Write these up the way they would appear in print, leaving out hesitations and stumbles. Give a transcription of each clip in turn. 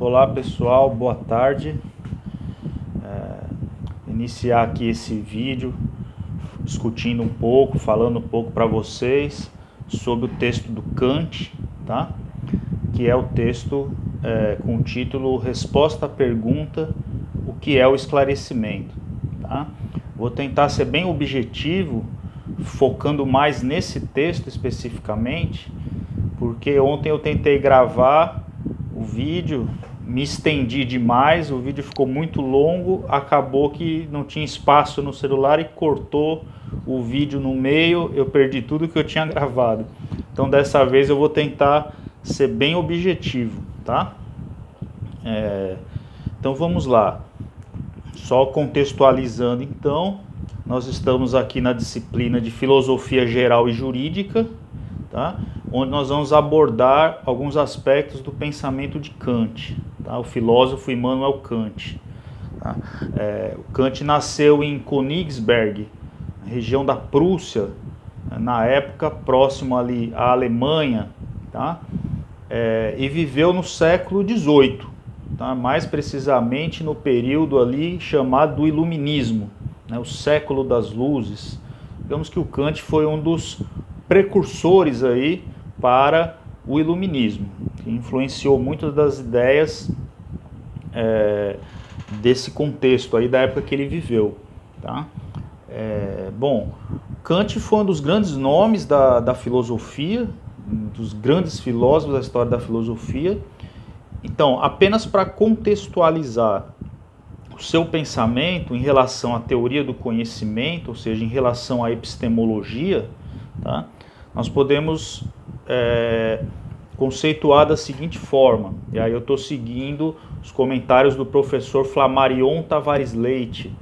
Olá pessoal, boa tarde. Iniciar aqui esse vídeo discutindo um pouco, falando um pouco para vocês sobre o texto do Kant, tá? Que é o texto com o título Resposta à Pergunta: o que é o esclarecimento? Tá? Vou tentar ser bem objetivo, focando mais nesse texto especificamente, porque ontem eu tentei gravar o vídeo, me estendi demais, o vídeo ficou muito longo, acabou que não tinha espaço no celular e cortou o vídeo no meio, eu perdi tudo que eu tinha gravado. Então dessa vez eu vou tentar ser bem objetivo, tá? Então vamos lá. Só contextualizando então, nós estamos aqui na disciplina de Filosofia Geral e Jurídica, tá? Onde nós vamos abordar alguns aspectos do pensamento de Kant, tá? O filósofo Immanuel Kant. Tá? O Kant nasceu em Königsberg, região da Prússia, na época próximo ali à Alemanha, tá? E viveu no século XVIII, tá? Mais precisamente no período ali chamado do Iluminismo, né? O século das luzes. Digamos que o Kant foi um dos precursores aí para o Iluminismo, que influenciou muitas das ideias desse contexto aí da época que ele viveu, tá? Bom, Kant foi um dos grandes nomes da filosofia, um dos grandes filósofos da história da filosofia. Então, apenas para contextualizar o seu pensamento em relação à teoria do conhecimento, ou seja, em relação à epistemologia, tá? Nós podemos conceituar da seguinte forma, e aí eu estou seguindo os comentários do professor Flammarion Tavares Leite,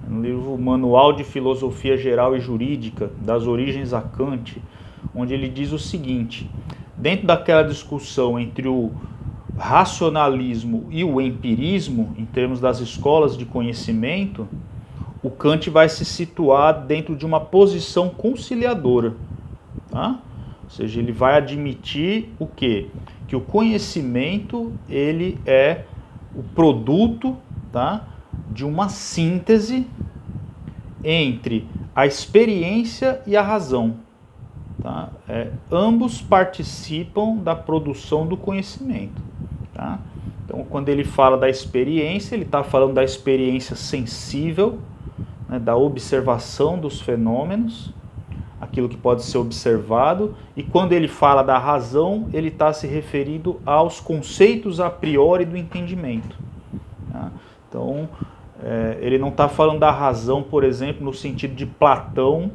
no livro Manual de Filosofia Geral e Jurídica, das origens a Kant, onde ele diz o seguinte: dentro daquela discussão entre o racionalismo e o empirismo, em termos das escolas de conhecimento, o Kant vai se situar dentro de uma posição conciliadora, tá? Ou seja, ele vai admitir o quê? Que o conhecimento ele é o produto, tá, de uma síntese entre a experiência e a razão. Tá? Ambos participam da produção do conhecimento. Tá? Então, quando ele fala da experiência, ele está falando da experiência sensível, né, da observação dos fenômenos, aquilo que pode ser observado, e quando ele fala da razão, ele está se referindo aos conceitos a priori do entendimento. Tá? Então, ele não está falando da razão, por exemplo, no sentido de Platão,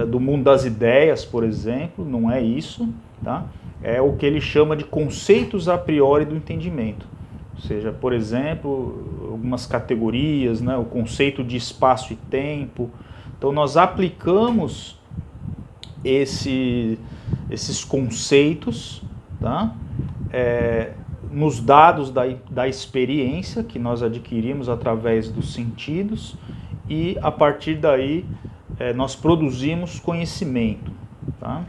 do mundo das ideias, por exemplo, não é isso, tá? É o que ele chama de conceitos a priori do entendimento. Ou seja, por exemplo, algumas categorias, né? O conceito de espaço e tempo. Então nós aplicamos esses conceitos, tá? Nos dados da experiência que nós adquirimos através dos sentidos, e a partir daí nós produzimos conhecimento, tá?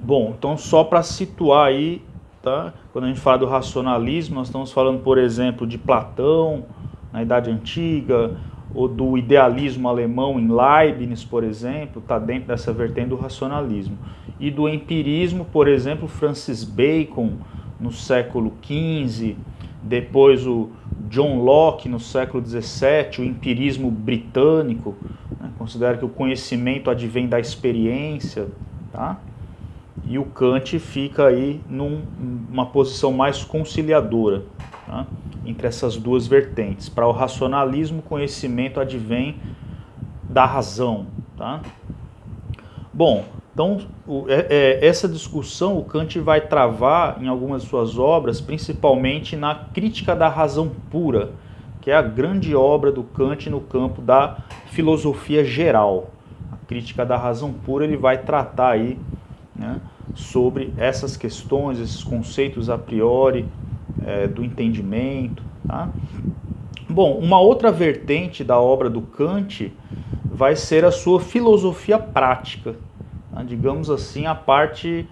Bom, então só para situar aí, tá? Quando a gente fala do racionalismo, nós estamos falando, por exemplo, de Platão na Idade Antiga, ou do idealismo alemão em Leibniz, por exemplo, está dentro dessa vertente do racionalismo. E do empirismo, por exemplo, Francis Bacon no século XV, depois o John Locke no século XVII, o empirismo britânico, né, considera que o conhecimento advém da experiência, tá? E o Kant fica aí numa posição mais conciliadora, tá, entre essas duas vertentes. Para o racionalismo, o conhecimento advém da razão. Tá? Bom, então essa discussão o Kant vai travar em algumas de suas obras, principalmente na Crítica da Razão Pura, que é a grande obra do Kant no campo da filosofia geral. A Crítica da Razão Pura ele vai tratar aí, né, sobre essas questões, esses conceitos a priori do entendimento. Tá? Bom, uma outra vertente da obra do Kant vai ser a sua filosofia prática, tá? Digamos assim, a parte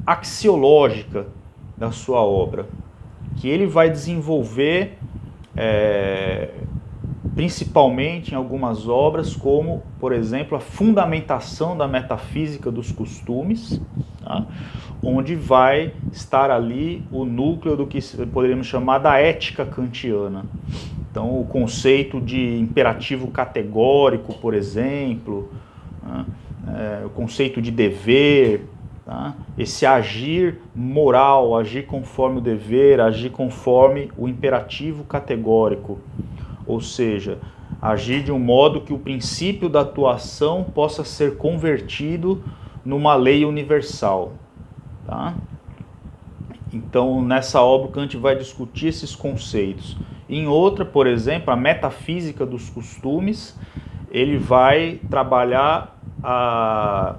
axiológica da sua obra, que ele vai desenvolver principalmente em algumas obras, como, por exemplo, a fundamentação da metafísica dos costumes, tá? Onde vai estar ali o núcleo do que poderíamos chamar da ética kantiana. Então, o conceito de imperativo categórico, por exemplo, né? O conceito de dever, tá? Esse agir moral, agir conforme o dever, agir conforme o imperativo categórico. Ou seja, agir de um modo que o princípio da atuação possa ser convertido numa lei universal. Tá? Então, nessa obra, Kant vai discutir esses conceitos. Em outra, por exemplo, a metafísica dos costumes, ele vai trabalhar a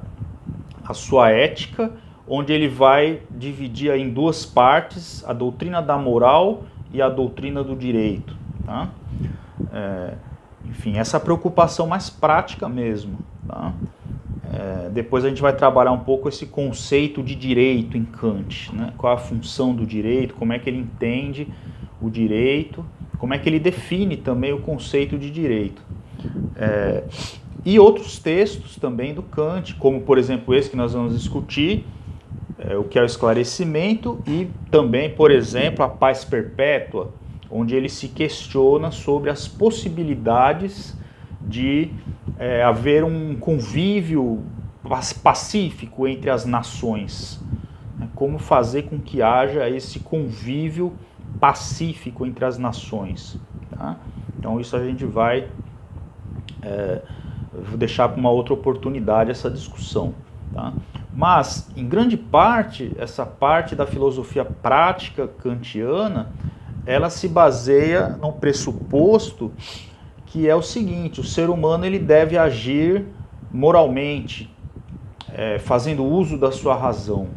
sua ética, onde ele vai dividir em duas partes, a doutrina da moral e a doutrina do direito. Tá? Enfim, essa preocupação mais prática mesmo. Tá? Depois a gente vai trabalhar um pouco esse conceito de direito em Kant, né? Qual a função do direito, como é que ele entende o direito, como é que ele define também o conceito de direito. E outros textos também do Kant, como por exemplo esse que nós vamos discutir, o que é o esclarecimento, e também, por exemplo, a paz perpétua, onde ele se questiona sobre as possibilidades de haver um convívio pacífico entre as nações. Como fazer com que haja esse convívio pacífico entre as nações. Tá? Então isso a gente vai vou deixar para uma outra oportunidade essa discussão. Tá? Mas, em grande parte, essa parte da filosofia prática kantiana, ela se baseia no pressuposto que é o seguinte: o ser humano ele deve agir moralmente, fazendo uso da sua razão.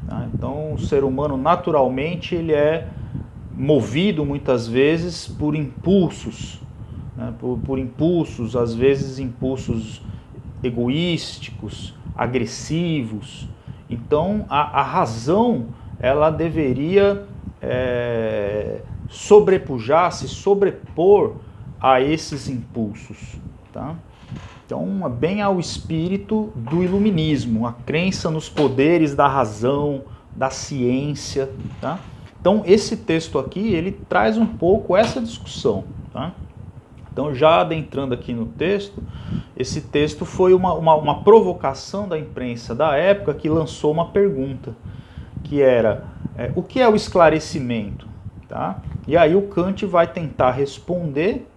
Tá? Então, o ser humano naturalmente ele é movido muitas vezes por impulsos, né? por impulsos, às vezes impulsos egoísticos, agressivos. Então, a razão ela deveria sobrepujar, se sobrepor a esses impulsos. Tá? Então, bem ao espírito do iluminismo, a crença nos poderes da razão, da ciência. Tá? Então, esse texto aqui, ele traz um pouco essa discussão. Tá? Então, já adentrando aqui no texto, esse texto foi uma provocação da imprensa da época que lançou uma pergunta, que era, o que é o esclarecimento? Tá? E aí o Kant vai tentar responder,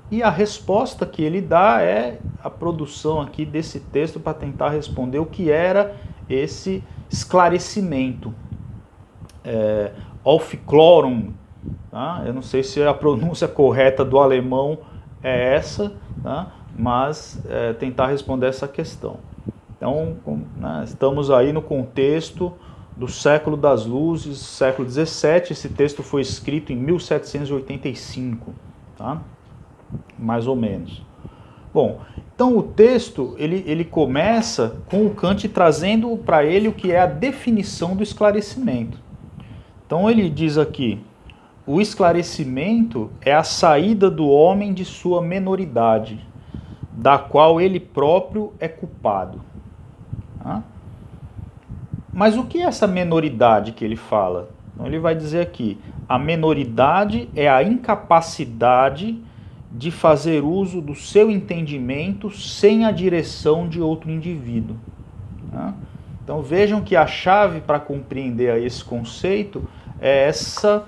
e a resposta que ele dá é a produção aqui desse texto para tentar responder o que era esse esclarecimento. Aufklärung, tá? Eu não sei se a pronúncia correta do alemão é essa, tá? Mas tentar responder essa questão. Então, né, estamos aí no contexto do século das luzes, século XVII. Esse texto foi escrito em 1785, tá? Mais ou menos. Bom, então o texto ele começa com o Kant trazendo para ele o que é a definição do esclarecimento. Então ele diz aqui: o esclarecimento é a saída do homem de sua menoridade, da qual ele próprio é culpado. Tá? Mas o que é essa menoridade que ele fala? Então ele vai dizer aqui: a menoridade é a incapacidade de fazer uso do seu entendimento sem a direção de outro indivíduo. Tá? Então vejam que a chave para compreender esse conceito é essa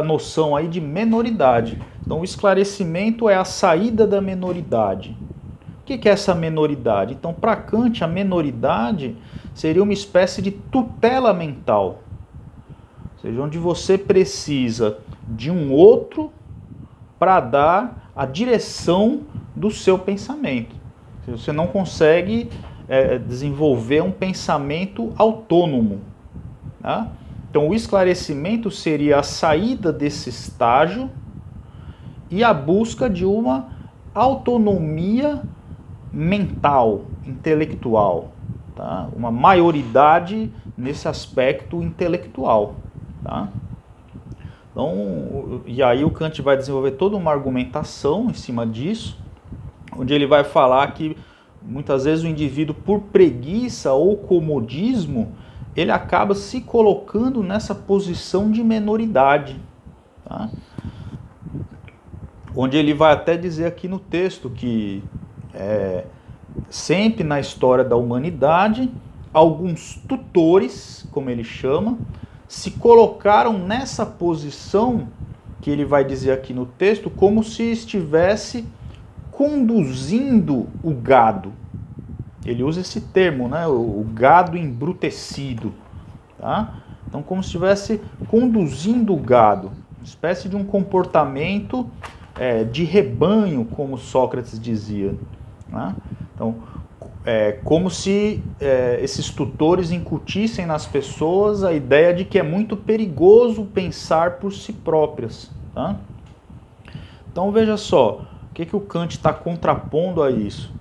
noção aí de menoridade. Então o esclarecimento é a saída da menoridade. O que é essa menoridade? Então, para Kant, a menoridade seria uma espécie de tutela mental. Ou seja, onde você precisa de um outro para dar a direção do seu pensamento. Você não consegue desenvolver um pensamento autônomo. Tá? Então, o esclarecimento seria a saída desse estágio e a busca de uma autonomia mental, intelectual. tá? Uma maioridade nesse aspecto intelectual. Tá? Então, e aí o Kant vai desenvolver toda uma argumentação em cima disso, onde ele vai falar que muitas vezes o indivíduo, por preguiça ou comodismo, ele acaba se colocando nessa posição de menoridade. Tá? Onde ele vai até dizer aqui no texto que sempre na história da humanidade, alguns tutores, como ele chama, se colocaram nessa posição, que ele vai dizer aqui no texto, como se estivesse conduzindo o gado. Ele usa esse termo, né? O gado embrutecido. Tá? Então, como se estivesse conduzindo o gado. Uma espécie de um comportamento de rebanho, como Sócrates dizia. Tá? Então, como se esses tutores incutissem nas pessoas a ideia de que é muito perigoso pensar por si próprias. Tá? Então veja só, o que o Kant está contrapondo a isso?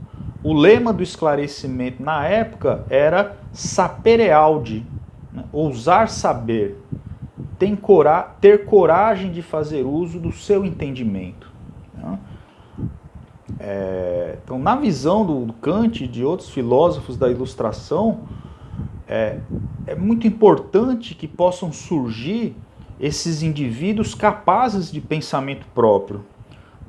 O lema do esclarecimento na época era sapere aude, né? Ousar saber, ter coragem de fazer uso do seu entendimento. Tá? Então, na visão do Kant e de outros filósofos da Ilustração, é muito importante que possam surgir esses indivíduos capazes de pensamento próprio,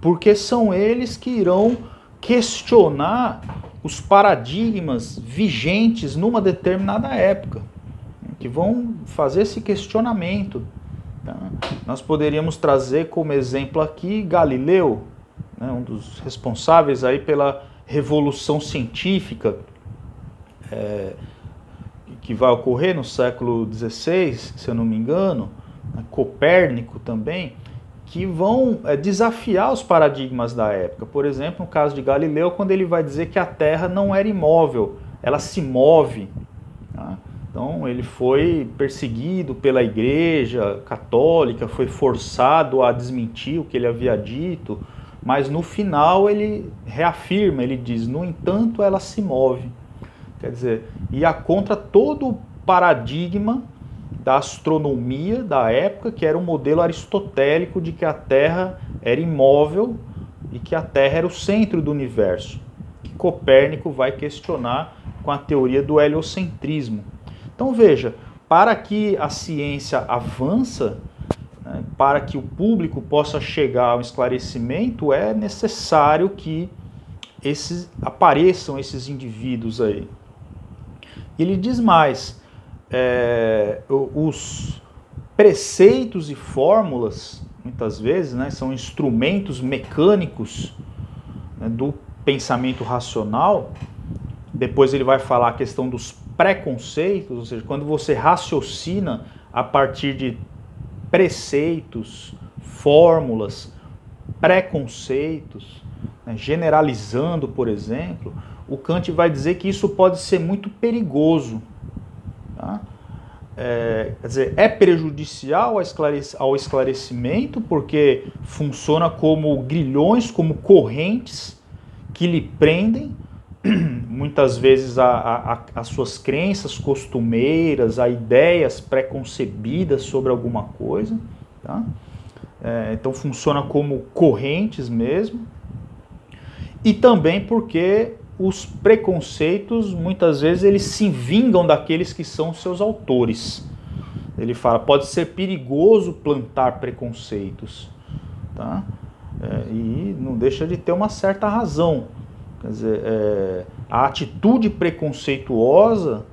porque são eles que irão questionar os paradigmas vigentes numa determinada época, que vão fazer esse questionamento. Tá? Nós poderíamos trazer como exemplo aqui Galileu, né, um dos responsáveis aí pela revolução científica que vai ocorrer no século XVI, se eu não me engano, né, Copérnico também, que vão desafiar os paradigmas da época. Por exemplo, no caso de Galileu, quando ele vai dizer que a Terra não era imóvel, ela se move. Tá? Então ele foi perseguido pela Igreja Católica, foi forçado a desmentir o que ele havia dito, mas no final ele reafirma, ele diz, no entanto ela se move. Quer dizer, ia contra todo o paradigma da astronomia da época, que era um modelo aristotélico de que a Terra era imóvel e que a Terra era o centro do universo, que Copérnico vai questionar com a teoria do heliocentrismo. Então veja, para que a ciência avança, né, para que o público possa chegar ao esclarecimento, é necessário que apareçam esses indivíduos aí. Ele diz mais, os preceitos e fórmulas, muitas vezes, né, são instrumentos mecânicos, né, do pensamento racional. Depois ele vai falar a questão dos preconceitos, ou seja, quando você raciocina a partir de preceitos, fórmulas, preconceitos, né, generalizando, por exemplo, o Kant vai dizer que isso pode ser muito perigoso. Tá? Quer dizer, é prejudicial ao esclarecimento, porque funciona como grilhões, como correntes que lhe prendem, muitas vezes as suas crenças costumeiras, a ideias preconcebidas sobre alguma coisa. Tá? Então funciona como correntes mesmo. E também porque os preconceitos, muitas vezes, eles se vingam daqueles que são seus autores. Ele fala, pode ser perigoso plantar preconceitos. Tá? E não deixa de ter uma certa razão. Quer dizer, a atitude preconceituosa,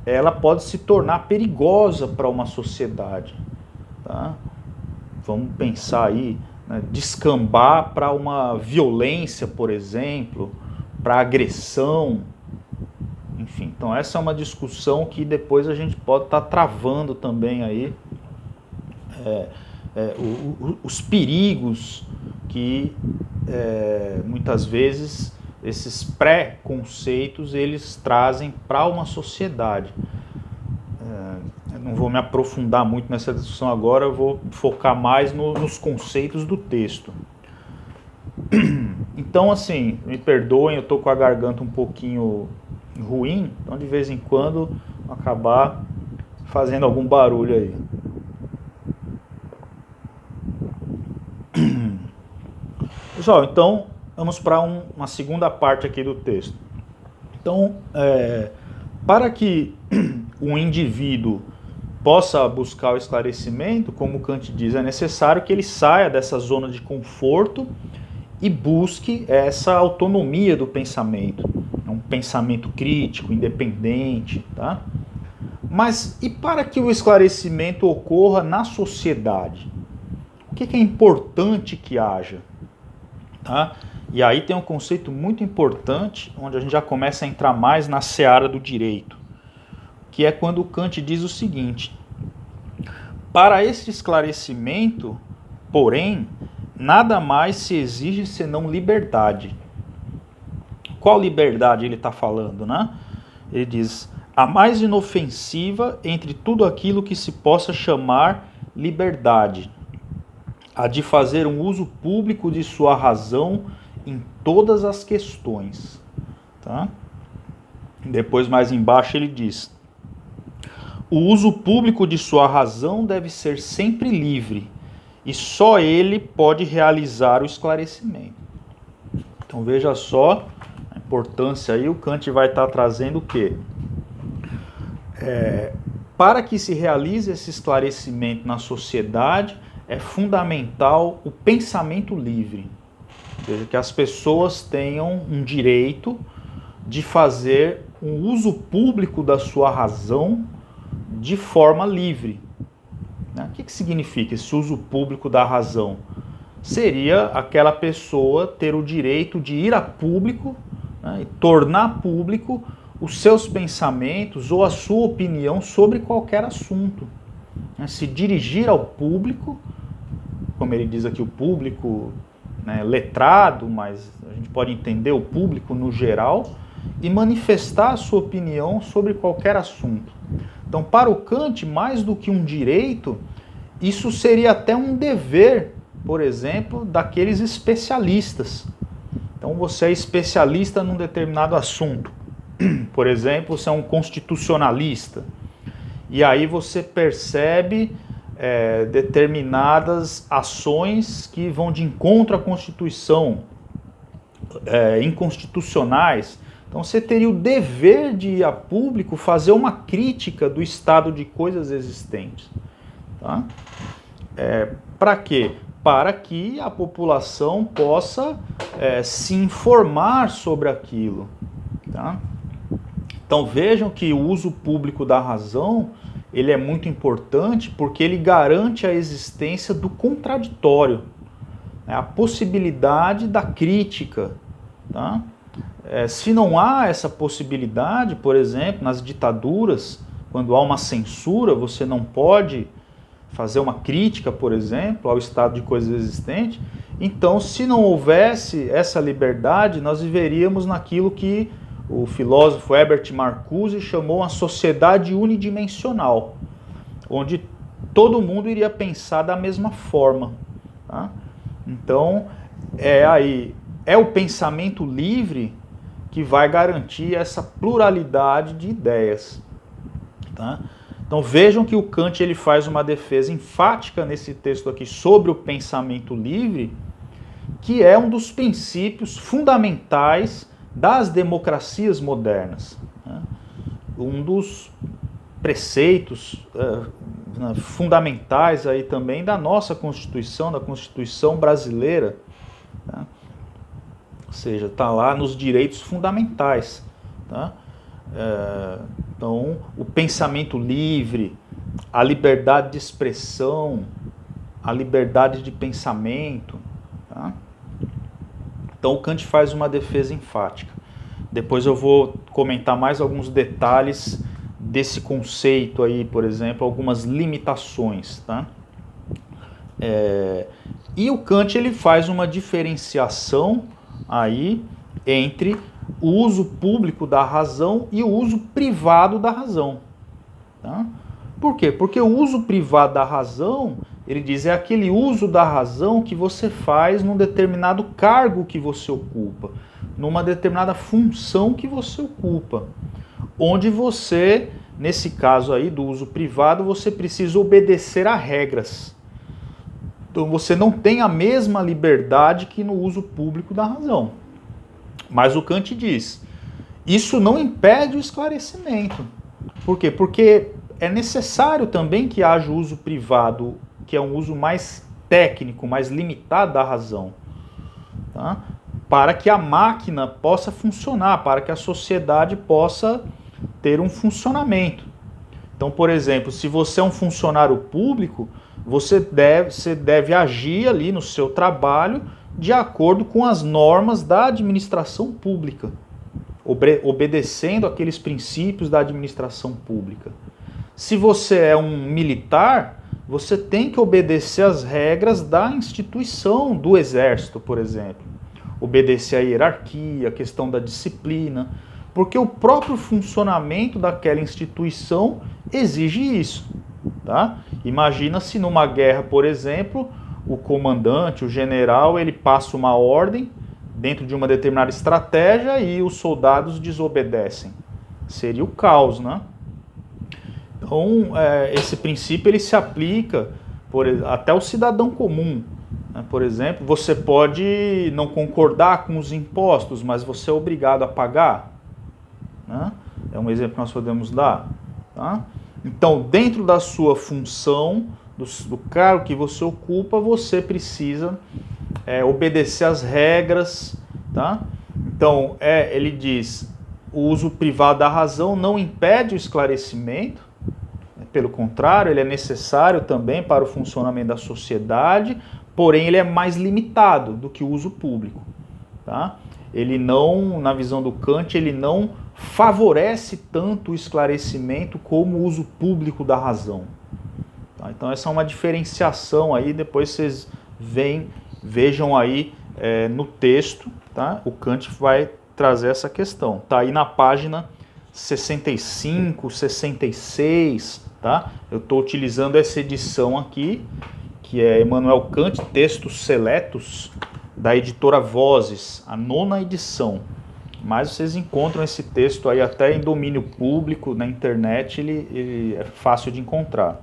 ela pode se tornar perigosa para uma sociedade. Tá? Vamos pensar aí, né, descambar para uma violência, por exemplo, para agressão, enfim. Então essa é uma discussão que depois a gente pode estar travando também aí, os perigos que muitas vezes esses pré-conceitos eles trazem para uma sociedade. Eu não vou me aprofundar muito nessa discussão agora, eu vou focar mais nos conceitos do texto. Então, assim, me perdoem, eu estou com a garganta um pouquinho ruim, então de vez em quando acabar fazendo algum barulho aí. Pessoal, então vamos para uma segunda parte aqui do texto. Então, para que o indivíduo possa buscar o esclarecimento, como Kant diz, é necessário que ele saia dessa zona de conforto e busque essa autonomia do pensamento, um pensamento crítico, independente, tá? Mas e para que o esclarecimento ocorra na sociedade? O que é importante que haja? Tá? E aí tem um conceito muito importante, onde a gente já começa a entrar mais na seara do direito, que é quando Kant diz o seguinte: para esse esclarecimento, porém, nada mais se exige senão liberdade. Qual liberdade ele está falando, né? Ele diz: a mais inofensiva entre tudo aquilo que se possa chamar liberdade, a de fazer um uso público de sua razão em todas as questões. Tá? Depois, mais embaixo, ele diz: o uso público de sua razão deve ser sempre livre, e só ele pode realizar o esclarecimento. Então veja só a importância aí, o Kant vai estar trazendo o quê? Para que se realize esse esclarecimento na sociedade, é fundamental o pensamento livre. Ou seja, que as pessoas tenham um direito de fazer um uso público da sua razão de forma livre. O que significa esse uso público da razão? Seria aquela pessoa ter o direito de ir a público, né, e tornar público os seus pensamentos ou a sua opinião sobre qualquer assunto. Se dirigir ao público, como ele diz aqui, o público, né, letrado, mas a gente pode entender o público no geral, e manifestar a sua opinião sobre qualquer assunto. Então, para o Kant, mais do que um direito, isso seria até um dever, por exemplo, daqueles especialistas. Então, você é especialista num determinado assunto. Por exemplo, você é um constitucionalista. E aí você percebe determinadas ações que vão de encontro à Constituição, inconstitucionais. Então você teria o dever de ir a público fazer uma crítica do estado de coisas existentes. Tá? Para quê? Para que a população possa se informar sobre aquilo. Tá? Então vejam que o uso público da razão, ele é muito importante porque ele garante a existência do contraditório, né? A possibilidade da crítica. Tá? Se não há essa possibilidade, por exemplo, nas ditaduras, quando há uma censura, você não pode fazer uma crítica, por exemplo, ao estado de coisas existente. Então, se não houvesse essa liberdade, nós viveríamos naquilo que o filósofo Herbert Marcuse chamou uma sociedade unidimensional, onde todo mundo iria pensar da mesma forma. Tá? Então, é o pensamento livre que vai garantir essa pluralidade de ideias. Tá? Então vejam que o Kant ele faz uma defesa enfática nesse texto aqui sobre o pensamento livre, que é um dos princípios fundamentais das democracias modernas. Né? Um dos preceitos fundamentais aí também da nossa Constituição, da Constituição brasileira. Tá? Ou seja, está lá nos direitos fundamentais. Tá? Então, o pensamento livre, a liberdade de expressão, a liberdade de pensamento. Tá? Então, o Kant faz uma defesa enfática. Depois eu vou comentar mais alguns detalhes desse conceito aí, por exemplo, algumas limitações. Tá? E o Kant ele faz uma diferenciação aí entre o uso público da razão e o uso privado da razão. Tá? Por quê? Porque o uso privado da razão, ele diz, é aquele uso da razão que você faz num determinado cargo que você ocupa, numa determinada função que você ocupa. onde você, nesse caso aí do uso privado, você precisa obedecer a regras. Então você não tem a mesma liberdade que no uso público da razão. Mas o Kant diz, isso não impede o esclarecimento. Por quê? Porque é necessário também que haja o uso privado, que é um uso mais técnico, mais limitado da razão, tá? Para que a máquina possa funcionar, para que a sociedade possa ter um funcionamento. Então, por exemplo, se você é um funcionário público, você deve agir ali no seu trabalho de acordo com as normas da administração pública, obedecendo aqueles princípios da administração pública. Se você é um militar, você tem que obedecer às regras da instituição do exército, por exemplo. Obedecer à hierarquia, a questão da disciplina, porque o próprio funcionamento daquela instituição exige isso. Tá? Imagina se numa guerra, por exemplo, o comandante, o general, ele passa uma ordem dentro de uma determinada estratégia e os soldados desobedecem. Seria o caos, né? Então, esse princípio ele se aplica até ao cidadão comum. Né? Por exemplo, você pode não concordar com os impostos, mas você é obrigado a pagar. Né? É um exemplo que nós podemos dar. Tá? Então, dentro da sua função, do cargo que você ocupa, você precisa obedecer às regras. Tá? Então, ele diz, o uso privado da razão não impede o esclarecimento, pelo contrário, ele é necessário também para o funcionamento da sociedade, porém ele é mais limitado do que o uso público. Tá? Ele não, na visão do Kant, ele não favorece tanto o esclarecimento como o uso público da razão. Tá? Então essa é uma diferenciação aí, depois vocês vejam aí no texto, tá? O Kant vai trazer essa questão. Tá aí na página 65, 66, tá? Eu estou utilizando essa edição aqui, que é Immanuel Kant, Textos Seletos, da editora Vozes, a 9ª edição. Mas vocês encontram esse texto aí até em domínio público, na internet, ele é fácil de encontrar.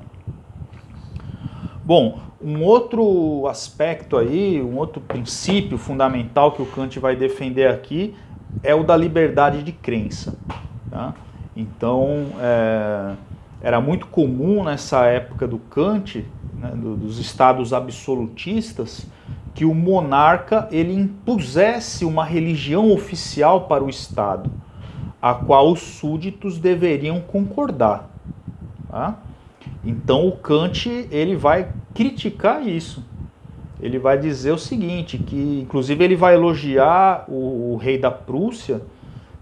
Bom, um outro aspecto aí, um outro princípio fundamental que o Kant vai defender aqui é o da liberdade de crença. Tá? Então, era muito comum nessa época do Kant, né, dos estados absolutistas, que o monarca ele impusesse uma religião oficial para o Estado, a qual os súditos deveriam concordar. Tá? Então o Kant ele vai criticar isso. Ele vai dizer o seguinte, que inclusive ele vai elogiar o rei da Prússia,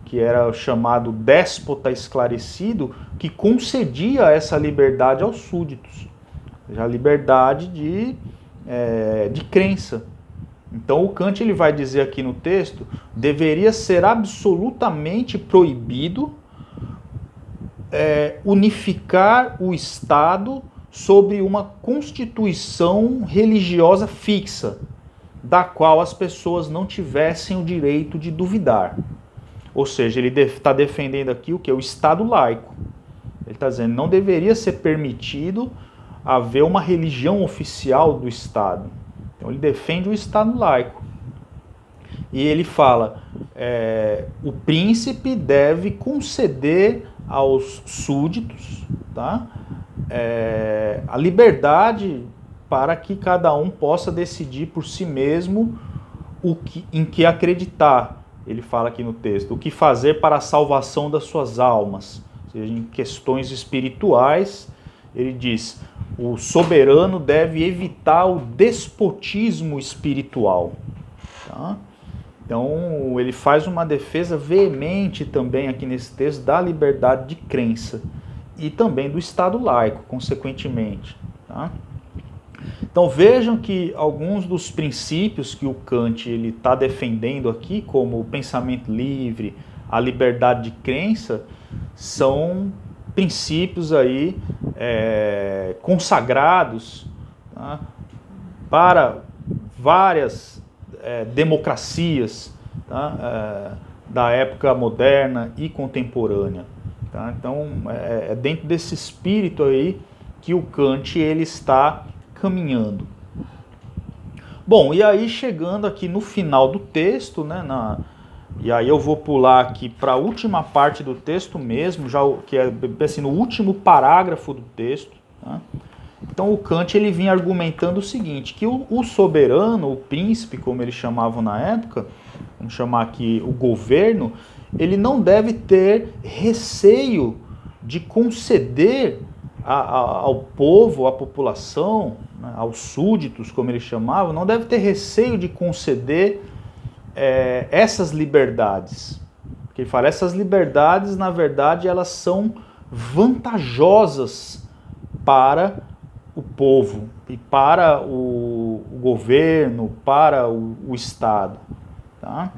que era chamado déspota esclarecido, que concedia essa liberdade aos súditos, a liberdade de crença. Então o Kant ele vai dizer aqui no texto, deveria ser absolutamente proibido unificar o Estado sobre uma constituição religiosa fixa, da qual as pessoas não tivessem o direito de duvidar. Ou seja, ele está defendendo aqui o que? O Estado laico. Ele está dizendo, não deveria ser permitido haver uma religião oficial do Estado. Então ele defende o Estado laico. E ele fala, o príncipe deve conceder aos súditos, tá, a liberdade para que cada um possa decidir por si mesmo em que acreditar. Ele fala aqui no texto, o que fazer para a salvação das suas almas. Ou seja, em questões espirituais, ele diz, o soberano deve evitar o despotismo espiritual. Tá? Então, ele faz uma defesa veemente também aqui nesse texto da liberdade de crença e também do Estado laico, consequentemente. Tá? Então, vejam que alguns dos princípios que o Kant está defendendo aqui, como o pensamento livre, a liberdade de crença, são princípios aí consagrados, tá, para várias democracias, tá, da época moderna e contemporânea. Tá? Então, é dentro desse espírito aí que o Kant ele está caminhando. Bom, e aí chegando aqui no final do texto, né, e aí eu vou pular aqui para a última parte do texto mesmo, já que é assim, no último parágrafo do texto. Tá? Então o Kant ele vinha argumentando o seguinte, que o soberano, o príncipe, como eles chamavam na época, vamos chamar aqui o governo, ele não deve ter receio de conceder ao povo, à população, né, aos súditos, como eles chamavam, não deve ter receio de conceder essas liberdades. Porque ele fala, essas liberdades, na verdade, elas são vantajosas para o povo e para o governo, para o Estado. Tá?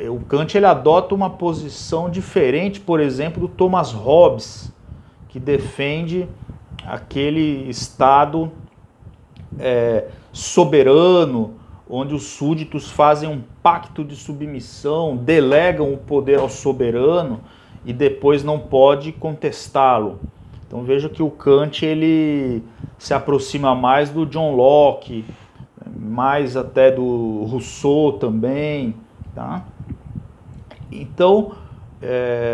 O Kant ele adota uma posição diferente, por exemplo, do Thomas Hobbes, que defende aquele Estado soberano, onde os súditos fazem um pacto de submissão, delegam o poder ao soberano e depois não pode contestá-lo. Então veja que o Kant ele se aproxima mais do John Locke, mais até do Rousseau também, tá? Então,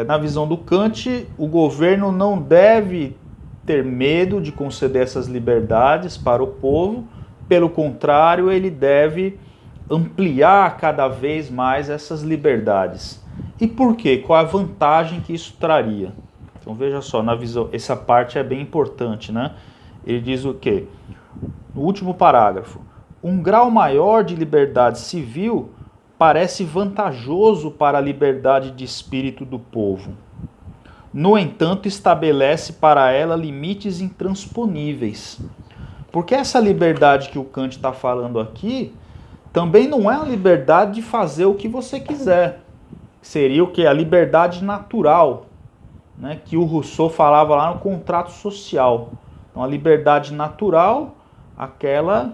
na visão do Kant, o governo não deve ter medo de conceder essas liberdades para o povo, pelo contrário, ele deve ampliar cada vez mais essas liberdades. E por quê? Qual a vantagem que isso traria? Então veja só, na visão, essa parte é bem importante, né? Ele diz o quê? No último parágrafo, um grau maior de liberdade civil parece vantajoso para a liberdade de espírito do povo. No entanto, estabelece para ela limites intransponíveis. Porque essa liberdade que o Kant está falando aqui também não é a liberdade de fazer o que você quiser. Seria o que? A liberdade natural, né, que o Rousseau falava lá no contrato social. Então, a liberdade natural, aquela